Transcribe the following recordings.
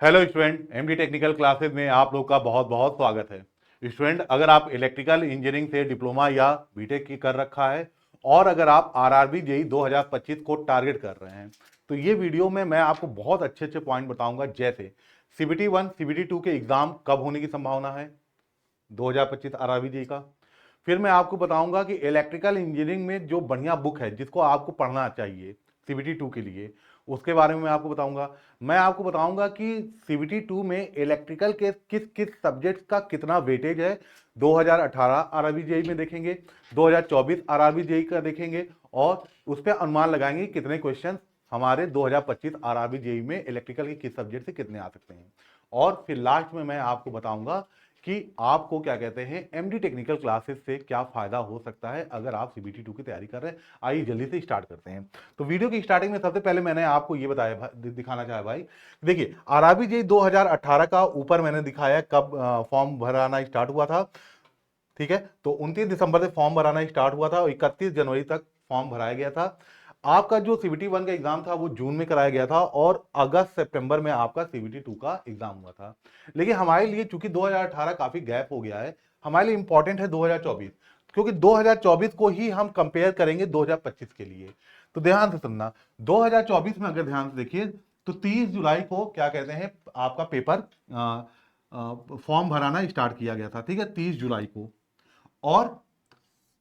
Hello student, MD technical classes में आप लोग का बहुत बहुत स्वागत है। स्टूडेंट, अगर आप इलेक्ट्रिकल इंजीनियरिंग से डिप्लोमा या बीटेक की कर रखा है और अगर आप आरआरबी जेई 2025 को टारगेट कर रहे हैं तो ये वीडियो में मैं आपको बहुत अच्छे अच्छे पॉइंट बताऊंगा, जैसे सीबीटी 1 सीबीटी 2 के एग्जाम कब होने की संभावना है 2025 आरआरबी जेई का। फिर मैं आपको बताऊंगा कि इलेक्ट्रिकल इंजीनियरिंग में जो बढ़िया बुक है जिसको आपको पढ़ना चाहिए सीबीटी 2 के लिए, उसके बारे में मैं आपको बताऊंगा। मैं आपको बताऊंगा कि सीबीटी 2 में इलेक्ट्रिकल के किस किस सब्जेक्ट का कितना वेटेज है। 2018 आरआरबी जेई में देखेंगे, 2024 आरआरबी जेई का देखेंगे और उस पर अनुमान लगाएंगे कितने क्वेश्चन हमारे 2025 आरआरबी जेई में इलेक्ट्रिकल के किस सब्जेक्ट से कितने आ सकते हैं। और फिर लास्ट में मैं आपको बताऊंगा कि आपको क्या कहते हैं एमडी टेक्निकल क्लासेस से क्या फायदा हो सकता है अगर आप सीबीटी 2 की तैयारी कर रहे हैं। आइए जल्दी से स्टार्ट करते हैं। तो वीडियो की स्टार्टिंग में सबसे पहले मैंने आपको ये बताया, दिखाना चाहा भाई, देखिए आरआरबी जेई 2018 का ऊपर मैंने दिखाया कब फॉर्म भराना स्टार्ट हुआ था। ठीक है, तो 29 दिसंबर से फॉर्म भराना स्टार्ट हुआ था और 31 जनवरी तक फॉर्म भराया गया था। आपका जो सीबीटी 1 का एग्जाम था वो जून में कराया गया था और अगस्त सितंबर में आपका सीबीटी 2 का एग्जाम हुआ था। लेकिन हमारे लिए चूंकि 2018 काफी गैप हो गया है, हमारे लिए इंपॉर्टेंट है 2024, क्योंकि 2024 को ही हम कंपेयर करेंगे 2025 के लिए। तो ध्यान से सुनना, 2024 में अगर ध्यान से देखिए तो 30 जुलाई को क्या कहते हैं आपका पेपर फॉर्म भराना स्टार्ट किया गया था। ठीक है, 30 जुलाई को, और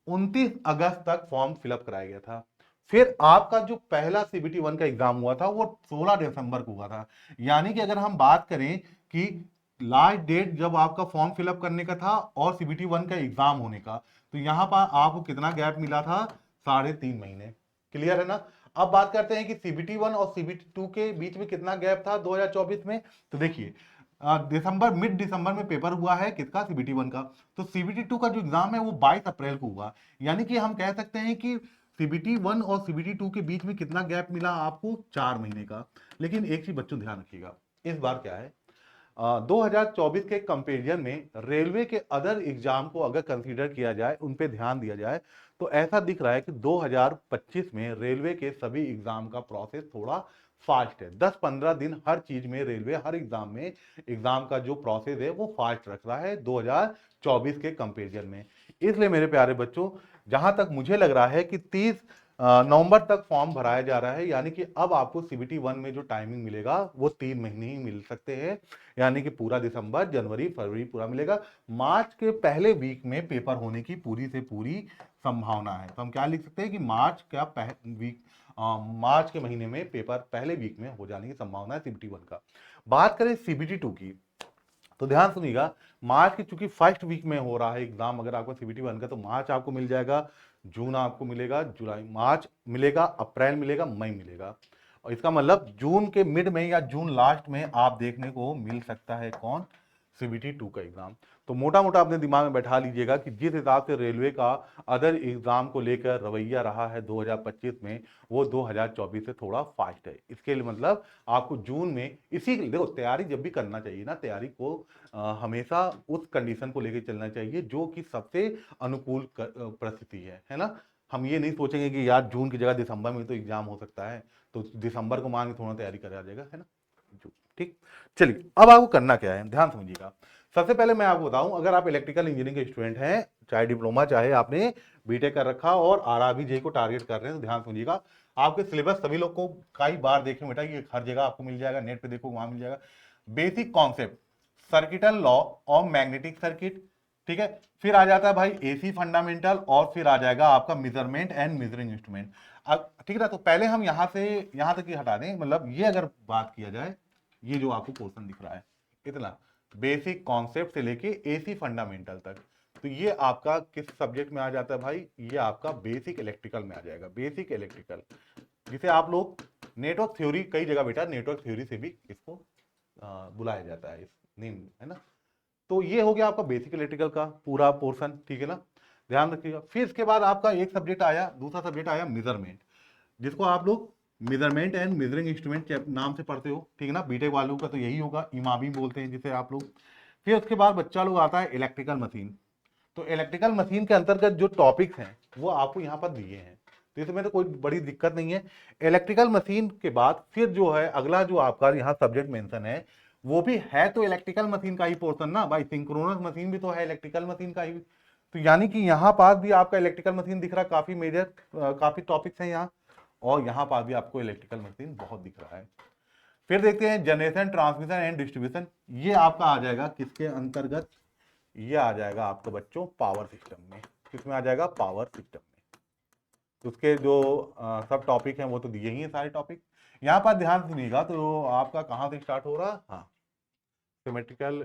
29 अगस्त तक फॉर्म फिलअप कराया गया था। फिर आपका जो पहला सीबीटी 1 का एग्जाम हुआ था वो 16 दिसंबर को हुआ था। यानी कि अगर हम बात करें कि लास्ट डेट जब आपका फॉर्म फिलअप करने का था और सीबीटी 1 का एग्जाम होने का, तो यहां पर आपको कितना गैप मिला था? 3.5 महीने। क्लियर है ना? अब बात करते हैं कि सीबीटी 1 और सीबीटी 2 के बीच में कितना गैप था 2024 में। तो देखिए दिसंबर, मिड दिसंबर में पेपर हुआ है किसका? सीबीटी 1 का। तो सीबीटी 2 का जो एग्जाम है वो 22 अप्रैल को हुआ। यानी कि हम कह सकते हैं कि सीबीटी 1 और सीबीटी 2 के बीच में कितना गैप मिला आपको? 4 महीने का। लेकिन एक चीज बच्चों ध्यान रखिएगा, इस बार क्या है, 2024 के कंपेरिजन में रेलवे के अदर एग्जाम को अगर कंसीडर किया जाए, उन पे ध्यान दिया जाए, तो ऐसा दिख रहा है कि 2025 में रेलवे के सभी एग्जाम का प्रोसेस थोड़ा फास्ट है। 10-15 दिन हर चीज में रेलवे हर एग्जाम में एग्जाम का जो प्रोसेस है वो फास्ट रख रहा है 2024 के कंपेरिजन में। इसलिए मेरे प्यारे बच्चों, जहां तक मुझे लग रहा है कि 30 नवंबर तक फॉर्म भराया जा रहा है, यानी कि अब आपको सीबीटी 1 में जो टाइमिंग मिलेगा वो 3 महीने ही मिल सकते हैं। यानी कि पूरा दिसंबर, जनवरी, फरवरी पूरा मिलेगा। मार्च के पहले वीक में पेपर होने की पूरी से पूरी संभावना है। तो हम क्या लिख सकते हैं कि मार्च का वीक, मार्च के महीने में पेपर पहले वीक में हो जाने की संभावना है सीबीटी 1 का। बात करें सीबीटी 2 की, तो ध्यान सुनिएगा, मार्च की चूंकि फर्स्ट वीक में हो रहा है एग्जाम अगर आपका सीबीटी 1 का, तो मार्च आपको मिल जाएगा, जून आपको मिलेगा, जुलाई, मार्च मिलेगा, अप्रैल मिलेगा, मई मिलेगा। और इसका मतलब जून के मिड में या जून लास्ट में आप देखने को मिल सकता है कौन? सीबीटी 2 का एग्जाम। तो मोटा मोटा अपने दिमाग में बैठा लीजिएगा कि जिस हिसाब से रेलवे का अदर एग्जाम को लेकर रवैया रहा है 2025 में, वो 2024 से थोड़ा फास्ट है। इसके लिए मतलब आपको जून में, इसी देखो तैयारी जब भी करना चाहिए ना, तैयारी को हमेशा उस कंडीशन को लेकर चलना चाहिए जो कि सबसे अनुकूल परिस्थिति है ना। हम ये नहीं सोचेंगे कि यार जून की जगह दिसंबर में तो एग्जाम हो सकता है, तो दिसंबर को मान के थोड़ा तैयारी करा जाएगा, है ना। ठीक, चलिए अब आपको करना क्या है ध्यान समझिएगा। सबसे पहले मैं आपको बताऊं, अगर आप इलेक्ट्रिकल इंजीनियरिंग के स्टूडेंट हैं, चाहे डिप्लोमा चाहे आपने बीटेक कर रखा और आरआरबी जेई को टारगेट कर रहे हैं, तो ध्यान सुनिएगा। आपके सिलेबस सभी लोग को कई बार देखे बेटा, ये हर जगह आपको मिल जाएगा, नेट पे देखो वहां मिल जाएगा। बेसिक कॉन्सेप्ट, सर्किटल लॉ और मैग्नेटिक सर्किट। ठीक है, फिर आ जाता है भाई एसी फंडामेंटल, और फिर आ जाएगा आपका मेजरमेंट एंड मेजरिंग इंस्ट्रूमेंट। अब ठीक है ना, तो पहले हम यहां से यहां तक ही हटा दें, मतलब ये अगर बात किया जाए, ये जो आपको पोर्शन दिख रहा है इतना, बेसिक कॉन्सेप्ट से लेके एसी फंडामेंटल तक, तो ये आपका किस सब्जेक्ट में आ जाता है भाई? ये आपका बेसिक इलेक्ट्रिकल में आ जाएगा। बेसिक इलेक्ट्रिकल, जिसे आप लोग नेटवर्क थ्योरी, कई जगह बेटा नेटवर्क थ्योरी से भी इसको बुलाया जाता है, इस नेम, है ना। तो ये हो गया आपका बेसिक इलेक्ट्रिकल का पूरा पोर्शन, ठीक है ना, ध्यान रखिएगा। फिर इसके बाद आपका एक सब्जेक्ट आया, दूसरा सब्जेक्ट आया मेजरमेंट, जिसको आप लोग मेजरमेंट एंड मेजरिंग इंस्ट्रूमेंट नाम से पढ़ते हो, ठीक है ना। बीटेक वालों का तो यही होगा, इमामी बोलते हैं जिसे आप लोग। फिर उसके बाद बच्चा लोग आता है इलेक्ट्रिकल मशीन। तो इलेक्ट्रिकल मशीन के अंतर्गत जो टॉपिक्स हैं वो आपको यहाँ पर दिए हैं, तो इसमें तो कोई बड़ी दिक्कत नहीं है। इलेक्ट्रिकल मशीन के बाद फिर जो है अगला जो आपका यहाँ सब्जेक्ट मेंशन है वो भी है तो इलेक्ट्रिकल मशीन का ही पोर्शन ना भाई, सिंक्रोनस मशीन भी तो है इलेक्ट्रिकल मशीन का ही। तो यानी कि यहाँ पास भी आपका इलेक्ट्रिकल मशीन दिख रहा है, काफी मेजर काफी टॉपिक्स हैं यहाँ, और यहाँ पास भी आपको इलेक्ट्रिकल मशीन बहुत दिख रहा है। फिर देखते हैं जनरेशन, ट्रांसमिशन एंड डिस्ट्रीब्यूशन, ये आपका आ जाएगा किसके अंतर्गत, ये आ जाएगा आपको बच्चों पावर सिस्टम में। किसमें आ जाएगा, पावर सिस्टम में। तो उसके जो सब टॉपिक हैं वो तो दिए ही हैं सारे टॉपिक। यहाँ पर ध्यान सुनिएगा, तो आपका कहाँ से स्टार्ट हो रहा है, हाँ सिमेट्रिकल।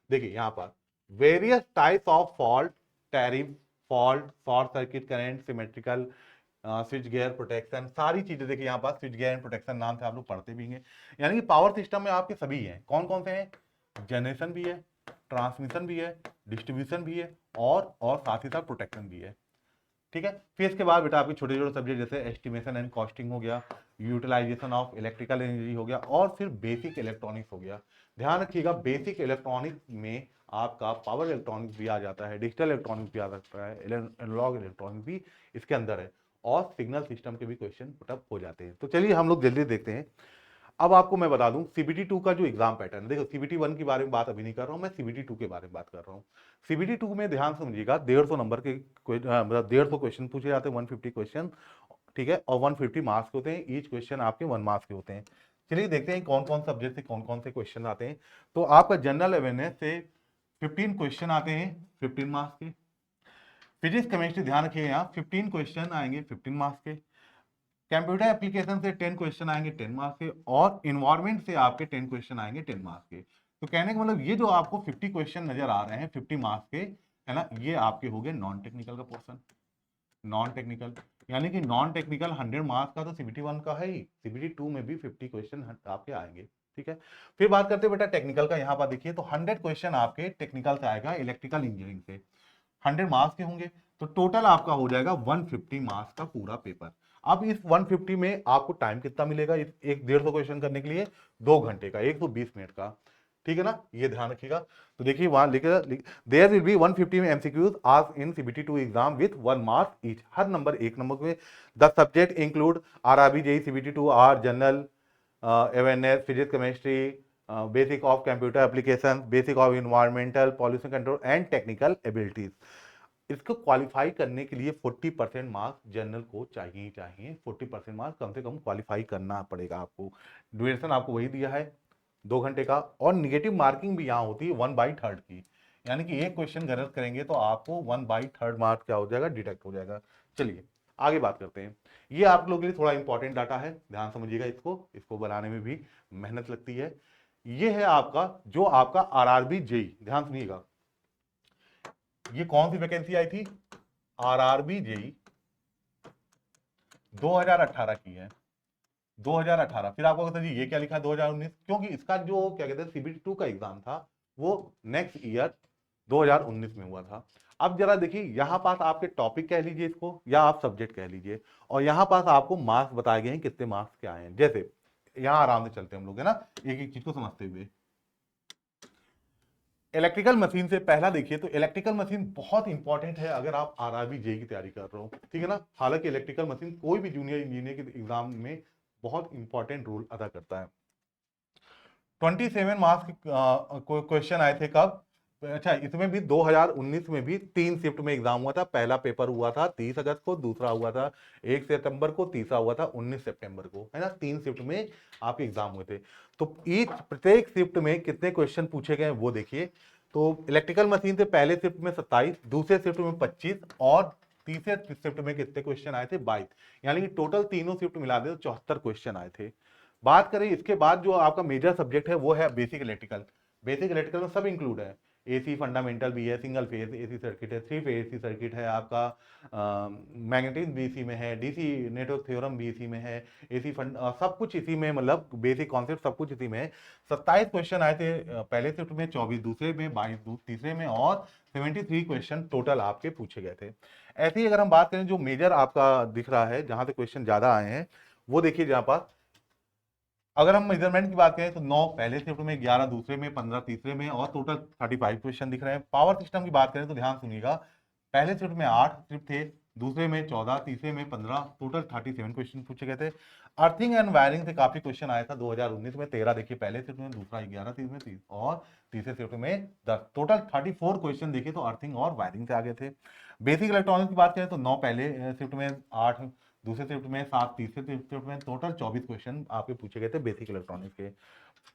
देखिए यहाँ पर various types of fault, tariff fault, short circuit current, symmetrical switch gear protection, सारी चीजें देखिए यहाँ पर स्विच गियर एंड प्रोटेक्शन नाम से आप लोग पढ़ते भी हैं। यानी कि पावर सिस्टम में आपके सभी हैं, कौन कौन से हैं, जनरेशन भी है, ट्रांसमिशन भी है, डिस्ट्रीब्यूशन भी है, और साथ ही साथ प्रोटेक्शन भी है। ठीक है। फिर इसके बाद बेटा आपके छोटे छोटे सब्जेक्ट जैसे एस्टिमेशन एंड कॉस्टिंग हो गया, यूटिलाइजेशन ऑफ इलेक्ट्रिकल एनर्जी हो गया, और फिर बेसिक इलेक्ट्रॉनिक्स हो गया। ध्यान रखिएगा बेसिक इलेक्ट्रॉनिक्स में आपका पावर इलेक्ट्रॉनिक्स भी आ जाता है, डिजिटल इलेक्ट्रॉनिक्स भी आ सकता है, एनालॉग इलेक्ट्रॉनिक्स भी इसके अंदर है, और सिग्नल सिस्टम के भी क्वेश्चन पुटअप हो जाते हैं। तो चलिए हम लोग जल्दी देखते हैं। अब आपको मैं बता दूं सीबीटी 2 का जो एग्जाम पैटर्न, देखो सीबीटी 1 के बारे में बात अभी नहीं कर रहा हूं, मैं सीबीटी 2 के बारे में बात कर रहा हूं। सीबीटी 2 में ध्यान समझिएगा 150 नंबर के मतलब 150 क्वेश्चन पूछे जाते हैं, 150 क्वेश्चन, ठीक है, और 150 मार्क्स के होते हैं, ईच क्वेश्चन आपके 1 मार्क्स के होते हैं। चलिए देखते हैं कौन कौन सब्जेक्ट से कौन कौन से क्वेश्चन आते हैं। तो आपका जनरल अवेयरनेस से 15 क्वेश्चन आते हैं 15 मार्क्स के। फिजिक्स केमिस्ट्री ध्यान रखिए यहाँ 15 क्वेश्चन आएंगे 15 मार्क्स के। कंप्यूटर एप्लीकेशन से 10 क्वेश्चन आएंगे 10 मार्क्स के, और इन्वायरमेंट से आपके 10 क्वेश्चन आएंगे 10 मार्क्स के। तो कहने का मतलब ये जो आपको 50 क्वेश्चन नजर आ रहे हैं 50 मार्क्स के, है ना, ये आपके हो गए नॉन टेक्निकल का पोर्शन। नॉन टेक्निकल यानी कि नॉन टेक्निकल 100 मार्क्स का तो सीबीटी 1 का है ही, सीबीटी 2 में भी 50 क्वेश्चन आपके आएंगे। ठीक है। फिर बात करते हैं बेटा टेक्निकल का, यहाँ पर देखिए तो 100 क्वेश्चन आपके टेक्निकल से आएगा, इलेक्ट्रिकल इंजीनियरिंग से 100 मार्क्स के होंगे, तो टोटल आपका हो जाएगा 150 मार्क्स का पूरा पेपर। अब इस 150 में आपको टाइम कितना मिलेगा इस एक 150 क्वेश्चन करने के लिए, 2 घंटे का, 120 मिनट का। ठीक है ना, ये ध्यान रखिएगा। तो देखिए वहां लिखेगा देयर विल बी 150 एमसीक्यूज आज in CBT 2 exam with 1 mark each, हर नंबर 1 नंबर में। The subject include RRB JE CBT 2 are general awareness, physics chemistry, basic of computer application, basic of environmental pollution control and technical abilities. इसको qualify करने के लिए 40% marks general को चाहिए ही चाहिए, 40% मार्क्स कम से कम क्वालिफाई करना पड़ेगा आपको। ड्यूरेशन आपको वही दिया है 2 घंटे का, और निगेटिव मार्किंग भी यहाँ होती है 1/3 की, यानी कि एक क्वेश्चन गलत करेंगे तो आपको 1/3 मार्क्स क्या हो जाएगा, डिडक्ट हो जाएगा। चलिए आगे बात करते हैं। ये आप लोगों के लिए थोड़ा इंपॉर्टेंट डाटा है, ध्यान समझिएगा, इसको बनाने में भी मेहनत लगती है। ये है आपका जो आपका आरआरबी जेई, ध्यान सुनिएगा, ये कौन सी वैकेंसी आई थी, आरआरबी जेई 2018 की है, 2018। फिर आपको कहते हैं जी ये क्या लिखा है 2019, क्योंकि इसका जो क्या कहते हैं सीबीटी 2 का एग्जाम था वो नेक्स्ट ईयर 2019 में हुआ था। अब जरा देखिए यहाँ पास आपके टॉपिक कह लीजिए इसको, या आप सब्जेक्ट कह लीजिए, और यहाँ पास आपको मार्क्स बताए गए हैं कितने मार्क्स के आए हैं। जैसे यहाँ आराम से चलते हैं हम लोग, है ना, एक एक चीज को समझते हुए। इलेक्ट्रिकल मशीन से पहला देखिए, तो इलेक्ट्रिकल मशीन बहुत इंपॉर्टेंट है अगर आप आरआरबी जेई की तैयारी कर रहे हो, ठीक है ना। हालांकि इलेक्ट्रिकल मशीन कोई भी जूनियर इंजीनियर के एग्जाम में बहुत इंपॉर्टेंट रोल अदा करता है। 27 मार्क्स क्वेश्चन आए थे कब, अच्छा इसमें भी 2019 में भी 3 शिफ्ट में एग्जाम हुआ था। पहला पेपर हुआ था 30 अगस्त को, दूसरा हुआ था 1 सितंबर को, तीसरा हुआ था 19 सितंबर को, है ना, 3 शिफ्ट में आपके एग्जाम हुए थे। तो ईच प्रत्येक शिफ्ट में कितने क्वेश्चन पूछे गए वो देखिए। तो इलेक्ट्रिकल मशीन से पहले शिफ्ट में 27, दूसरे शिफ्ट में 25, और तीसरे शिफ्ट में कितने क्वेश्चन आए थे 22, यानी कि टोटल तीनों शिफ्ट मिला दे तो 74 क्वेश्चन आए थे। बात करें इसके बाद जो आपका मेजर सब्जेक्ट है वो है बेसिक इलेक्ट्रिकल। बेसिक इलेक्ट्रिकल में सब इंक्लूड है, एसी फंडामेंटल भी है, सिंगल फेज एसी सर्किट है, 3 फेज एसी सर्किट है, आपका मैग्नेटिज्म भी इसी में है, डीसी नेटवर्क थ्योरम भी इसी में है, एसी फंड सब कुछ इसी में, मतलब बेसिक कॉन्सेप्ट सब कुछ इसी में है। 27 क्वेश्चन आए थे पहले शिफ्ट में, 24 दूसरे में, 22 तीसरे में, और 73 क्वेश्चन टोटल आपके पूछे गए थे। ऐसे ही अगर हम बात करें जो मेजर आपका दिख रहा है जहां से क्वेश्चन ज्यादा आए हैं वो देखिए, जहां पर अगर हम मेजरमेंट की बात करें तो 9 पहले शिफ्ट में, 11 दूसरे में, 15 तीसरे में, और टोटल 35 क्वेश्चन दिख रहे हैं। पावर सिस्टम की बात करें तो ध्यान सुनिएगा, पहले शिफ्ट में 8 शिफ्ट थे, दूसरे में 14, तीसरे में 15, टोटल 37 क्वेश्चन पूछे गए थे। अर्थिंग एंड वायरिंग से काफी क्वेश्चन आया था 2019 में, 13 देखिए पहले शिफ्ट में, दूसरा 11 शिफ्ट में, और तीसरे शिफ्ट में 10, टोटल 34 क्वेश्चन देखिए तो अर्थिंग और वायरिंग से आगे थे। बेसिक इलेक्ट्रॉनिक्स की बात करें तो 9 पहले शिफ्ट में, 8 दूसरे शिफ्ट में, 7 तीसरे शिफ्ट में, टोटल 24 क्वेश्चन आपके पूछे गए थे बेसिक इलेक्ट्रॉनिक्स के।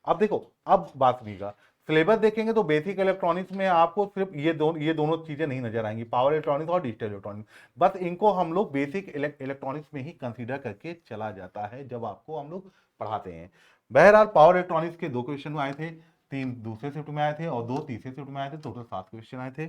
अब देखो, अब बात सुनिएगा, सिलेबस देखेंगे तो बेसिक इलेक्ट्रॉनिक्स में आपको सिर्फ ये दोनों चीजें नहीं नजर आएंगी, पावर इलेक्ट्रॉनिक्स और डिजिटल इलेक्ट्रॉनिक्स। बस इनको हम लोग बेसिक इलेक्ट्रॉनिक्स में ही कंसीडर करके चला जाता है जब आपको हम लोग पढ़ाते हैं। बहरहाल पावर इलेक्ट्रॉनिक्स के 2 क्वेश्चन आए थे, 3 दूसरे शिफ्ट में आए थे और 2 तीसरे शिफ्ट में आए थे, टोटल 7 क्वेश्चन आए थे।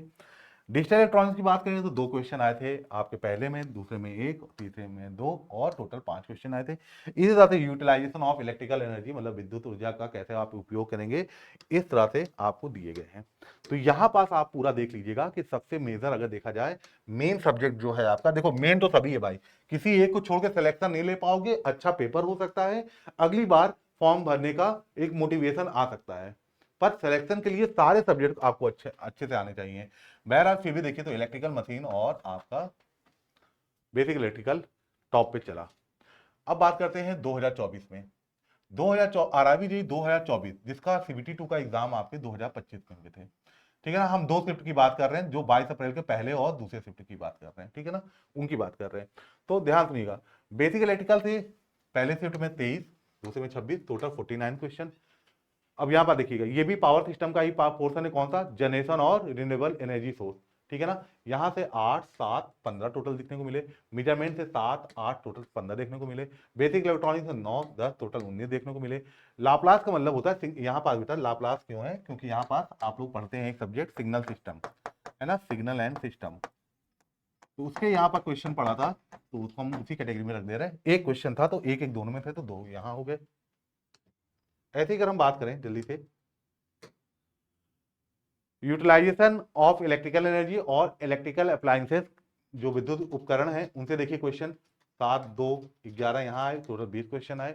डिजिटल इलेक्ट्रॉनिक्स की बात करें तो 2 क्वेश्चन आए थे आपके, पहले में, दूसरे में 1, तीसरे में 2, और टोटल 5 क्वेश्चन आए थे। इसी तरह से यूटिलाइजेशन ऑफ इलेक्ट्रिकल एनर्जी, मतलब विद्युत ऊर्जा का कैसे आप उपयोग करेंगे, इस तरह से आपको दिए गए हैं। तो यहां पास आप पूरा देख लीजिएगा कि सबसे मेजर अगर देखा जाए, मेन सब्जेक्ट जो है आपका, देखो मेन तो सभी है भाई, किसी एक को छोड़ के सिलेक्शन नहीं ले पाओगे, अच्छा पेपर हो सकता है, अगली बार फॉर्म भरने का एक मोटिवेशन आ सकता है, पर सिलेक्शन के लिए सारे सब्जेक्ट आपको अच्छे अच्छे से आने चाहिए। बहरहाल फिर भी देखिए तो इलेक्ट्रिकल मशीन और आपका बेसिक इलेक्ट्रिकल टॉप पे चला। अब बात करते हैं 2024 में, 2024 आरआरबी जी 2024, जिसका सीबीटी 2 का एग्जाम आपके 2025 में हुए थे, ठीक है ना। हम 2 शिफ्ट की बात कर रहे हैं, जो 22 अप्रैल के पहले और दूसरे शिफ्ट की बात कर रहे हैं, ठीक है ना, उनकी बात कर रहे हैं। तो ध्यान सुनिएगा, बेसिक इलेक्ट्रिकल से पहले शिफ्ट में 23, दूसरे में 26, टोटल 49 क्वेश्चन। अब यहां पर देखिएगा, ये भी पावर सिस्टम का ही पोर्शन है, कौन सा, जनरेशन और रिन्यूएबल एनर्जी सोर्स, ठीक है ना। यहां से 8, 7, 15 टोटल देखने को मिले, मेजरमेंट से 7, 8 टोटल 15 देखने को मिले, बेसिक इलेक्ट्रॉनिक्स से 9, 10 टोटल 19 देखने को मिले। लाप्लास का मतलब होता है, यहाँ पास बेटा लाप्लास क्यों है, क्योंकि यहाँ पास आप लोग पढ़ते हैं एक सब्जेक्ट सिग्नल सिस्टम, है ना, सिग्नल एंड सिस्टम, तो उसके यहाँ पर क्वेश्चन पढ़ा था, तो उसको हम उसी कैटेगरी में रख दे रहे हैं। एक क्वेश्चन था तो एक एक दोनों में थे, तो 2 यहाँ हो गए। ऐसे ही अगर हम बात करें जल्दी से, यूटिलाइजेशन ऑफ इलेक्ट्रिकल एनर्जी और इलेक्ट्रिकल अप्लायंसेस, जो विद्युत उपकरण हैं उनसे देखिए क्वेश्चन 7, 2, 11 यहाँ आए, टोटल 20 क्वेश्चन आए।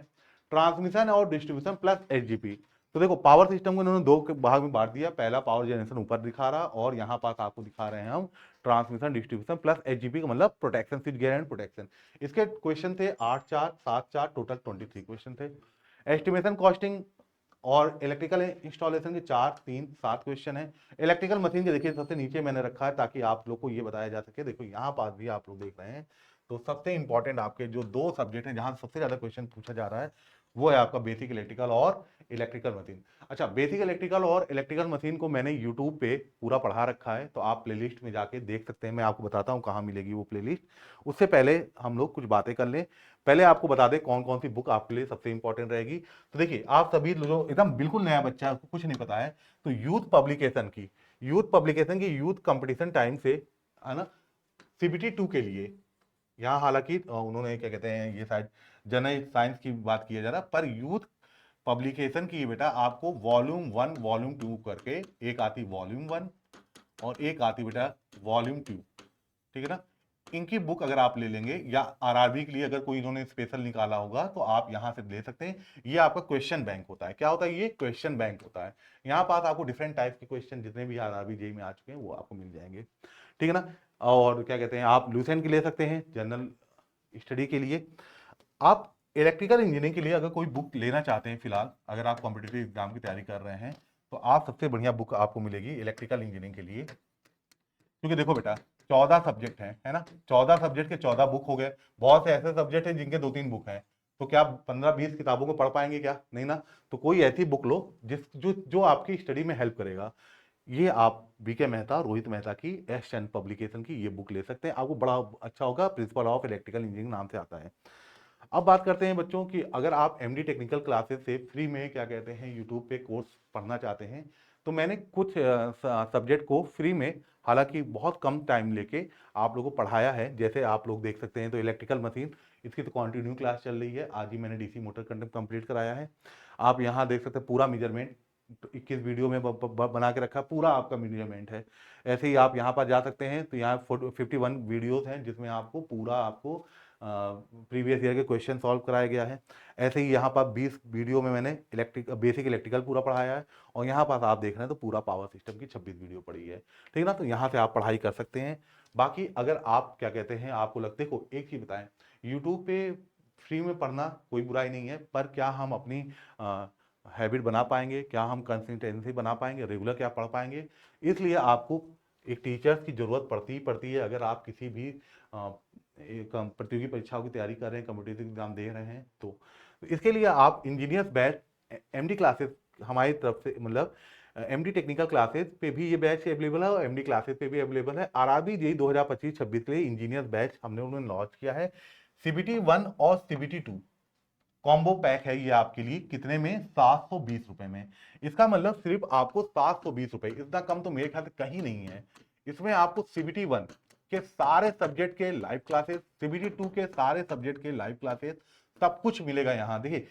ट्रांसमिशन और डिस्ट्रीब्यूशन प्लस एचजीपी, तो देखो पावर सिस्टम को इन्होंने 2 भाग में बांट दिया, पहला पावर जनरेशन ऊपर दिखा रहा, और यहाँ पास आपको दिखा रहे हैं हम ट्रांसमिशन डिस्ट्रीब्यूशन प्लस एचजीपी का मतलब protection, switch gear and protection. इसके क्वेश्चन थे 8, 4, 7, 4, टोटल 23 क्वेश्चन थे। एस्टिमेशन कॉस्टिंग और इलेक्ट्रिकल इंस्टॉलेशन के 4, 3, 7 क्वेश्चन है। इलेक्ट्रिकल मशीन के देखिए सबसे नीचे मैंने रखा है ताकि आप लोग को ये बताया जा सके, देखो यहाँ पास भी आप लोग देख रहे हैं, तो सबसे इंपॉर्टेंट आपके जो 2 सब्जेक्ट हैं जहां सबसे ज्यादा क्वेश्चन पूछा जा रहा है, वो है आपका बेसिक इलेक्ट्रिकल और इलेक्ट्रिकल मशीन। अच्छा, बेसिक इलेक्ट्रिकल और इलेक्ट्रिकल मशीन को मैंने यूट्यूब पे पूरा पढ़ा रखा है, तो आप प्लेलिस्ट में जाके देख सकते हैं, मैं आपको बताता हूँ कहाँ मिलेगी वो प्लेलिस्ट। उससे पहले हम लोग कुछ बातें कर लें, पहले आपको बता दें कौन कौन सी बुक आपके लिए सबसे इंपॉर्टेंट रहेगी। तो देखिए, आप सभी जो एकदम बिल्कुल नया बच्चा है, उसको कुछ नहीं पता है, तो यूथ पब्लिकेशन की यूथ कंपटीशन टाइम से, है ना, सीबीटी 2 के लिए, यहाँ हालांकि उन्होंने क्या कहते हैं, ये शायद जनरल साइंस की बात किया जा रहा, पर यूथ पब्लिकेशन की बेटा आपको वॉल्यूम 1 वॉल्यूम 2 करके, एक आती वॉल्यूम 1 और एक आती बेटा वॉल्यूम 2, ठीक है ना। इनकी बुक अगर आप ले लेंगे, या आरआरबी के लिए अगर कोई इन्होंने स्पेशल निकाला होगा तो आप यहां से ले सकते हैं। ये आपका क्वेश्चन बैंक होता है, क्या होता है, ये क्वेश्चन बैंक होता है। यहाँ पास आपको डिफरेंट टाइप के क्वेश्चन जितने भी आरआरबी जेई में आ चुके हैं वो आपको मिल जाएंगे, ठीक है ना। और क्या कहते हैं, आप लूसेंट की ले सकते हैं जनरल स्टडी के लिए। आप इलेक्ट्रिकल इंजीनियरिंग के लिए अगर कोई बुक लेना चाहते हैं, फिलहाल अगर आप कॉम्पिटेटिव एग्जाम की तैयारी कर रहे हैं, तो आप सबसे बढ़िया बुक आपको मिलेगी इलेक्ट्रिकल इंजीनियरिंग के लिए, क्योंकि देखो बेटा 14 सब्जेक्ट हैं, है ना, 14 सब्जेक्ट के 14 बुक हो गए। बहुत से ऐसे सब्जेक्ट हैं जिनके 2-3 बुक हैं, तो क्या 15-20 किताबों को पढ़ पाएंगे क्या, नहीं ना। तो कोई ऐसी बुक लो जिस जो जो आपकी स्टडी में हेल्प करेगा। ये आप बीके मेहता, रोहित मेहता की एस पब्लिकेशन की ये बुक ले सकते हैं, आपको बड़ा अच्छा होगा, प्रिंसिपल ऑफ इलेक्ट्रिकल इंजीनियरिंग नाम से आता है। अब बात करते हैं बच्चों की, अगर आप एमडी टेक्निकल क्लासेस से फ्री में क्या कहते हैं यूट्यूब पे कोर्स पढ़ना चाहते हैं, तो मैंने कुछ सब्जेक्ट को फ्री में, हालांकि बहुत कम टाइम लेके आप लोगों को पढ़ाया है। जैसे आप लोग देख सकते हैं, तो इलेक्ट्रिकल मशीन, इसकी तो कंटिन्यू क्लास चल रही है, आज ही मैंने डीसी मोटर कंप्लीट कराया है। आप यहाँ देख सकते हैं पूरा मेजरमेंट 21 वीडियो में बना के रखा, पूरा आपका मेजरमेंट है। ऐसे ही आप यहाँ पर जा सकते हैं, तो यहाँ 51 वीडियोस हैं जिसमें आपको पूरा आपको प्रीवियस ईयर के क्वेश्चन सॉल्व कराया गया है। ऐसे ही यहाँ पर 20 वीडियो में मैंने बेसिक इलेक्ट्रिकल पूरा पढ़ाया है, और यहाँ पास आप देख रहे हैं तो पूरा पावर सिस्टम की 26 वीडियो पड़ी है, ठीक है ना। तो यहाँ से आप पढ़ाई कर सकते हैं। बाकी अगर आप क्या कहते हैं, आपको लगते हो, एक चीज बताएं, यूट्यूब पे फ्री में पढ़ना कोई बुराई नहीं है, पर क्या हम अपनी हैबिट बना पाएंगे, क्या हम कंसिस्टेंसी बना पाएंगे, रेगुलर क्या पढ़ पाएंगे। इसलिए आपको एक टीचर्स की जरूरत पड़ती है। अगर आप किसी भी एक प्रतियोगी परीक्षाओं की तैयारी कर रहे हैं, कॉम्पिटिटिव एग्जाम दे रहे हैं, तो इसके लिए आप इंजीनियर्स बैच एमडी क्लासेस हमारी तरफ से, मतलब एमडी टेक्निकल क्लासेस पे भी ये बैच अवेलेबल है और एमडी क्लासेस पे भी अवेलेबल है। आरआरबी जेईई 2025-26 के लिए इंजीनियर्स बैच हमने उन्होंने लॉन्च किया है। सीबीटी 1 और सीबीटी 2 कॉम्बो पैक है ये आपके लिए, कितने में? 720 रुपए में। इसका मतलब सिर्फ आपको 720 रुपए, इतना कम तो मेरे ख्याल से कहीं नहीं है। इसमें आपको सीबीटी 1 के सारे सब्जेक्ट के लाइव क्लासेस, सीबीटी 2 के सारे सब्जेक्ट के लाइव क्लासेस, सब कुछ मिलेगा यहाँ। देखिए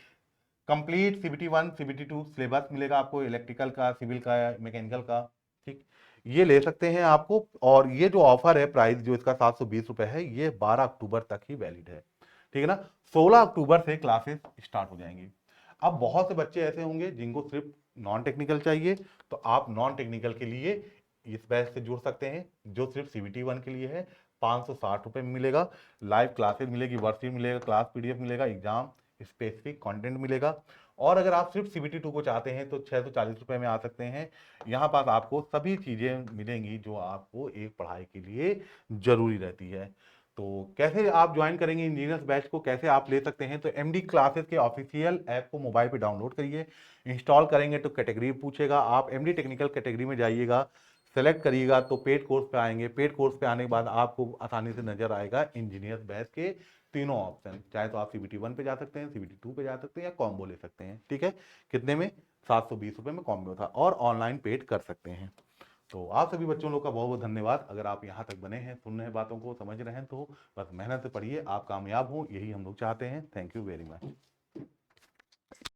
कंप्लीट सीबीटी 1 सीबीटी 2 सिलेबस मिलेगा आपको, इलेक्ट्रिकल का, सिविल का, मैकेनिकल का, ठीक, ये ले सकते हैं आपको। और ये जो ऑफर है, प्राइस जो इसका 720 रुपए है, ये 12 अक्टूबर तक ही वैलिड है, ठीक है ना। 16 अक्टूबर से क्लासेस स्टार्ट हो जाएंगी। अब बहुत से बच्चे ऐसे होंगे जिनको सिर्फ नॉन टेक्निकल चाहिए, तो आप नॉन टेक्निकल के लिए इस बैच से जुड़ सकते हैं, जो सिर्फ सीबीटी 1 के लिए है। 560 रुपए में मिलेगा, लाइव क्लासेस मिलेगी, वर्कशीट मिलेगा, क्लास पीडीएफ मिलेगा, एग्जाम स्पेसिफिक कंटेंट मिलेगा। और अगर आप सिर्फ सीबीटी 2 को चाहते हैं तो 640 रुपए में आ सकते हैं। यहाँ पास आपको सभी चीजें मिलेंगी जो आपको एक पढ़ाई के लिए जरूरी रहती है। तो कैसे आप ज्वाइन करेंगे इंजीनियर्स बैच को, कैसे आप ले सकते हैं? तो एमडी क्लासेस के ऑफिशियल ऐप को मोबाइल पे डाउनलोड करिए, इंस्टॉल करेंगे तो कैटेगरी पूछेगा, आप एमडी टेक्निकल कैटेगरी में जाइएगा, सेलेक्ट करिएगा तो पेड कोर्स पे आएंगे। पेड कोर्स पे आने के बाद आपको आसानी से नजर आएगा इंजीनियर्स बैच के तीनों ऑप्शन, चाहे तो आप सीबीटी 1 पे जा सकते हैं, सीबीटी 2 पे जा सकते हैं, या कॉम्बो ले सकते हैं, ठीक है। कितने में? 720 रुपए में कॉम्बो था, और ऑनलाइन पेड कर सकते हैं। तो आप सभी बच्चों लोग का बहुत बहुत धन्यवाद। अगर आप यहाँ तक बने हैं, सुन रहे हैं, बातों को समझ रहे हैं, तो बस मेहनत से पढ़िए, आप कामयाब हो, यही हम लोग चाहते हैं। Thank you very much.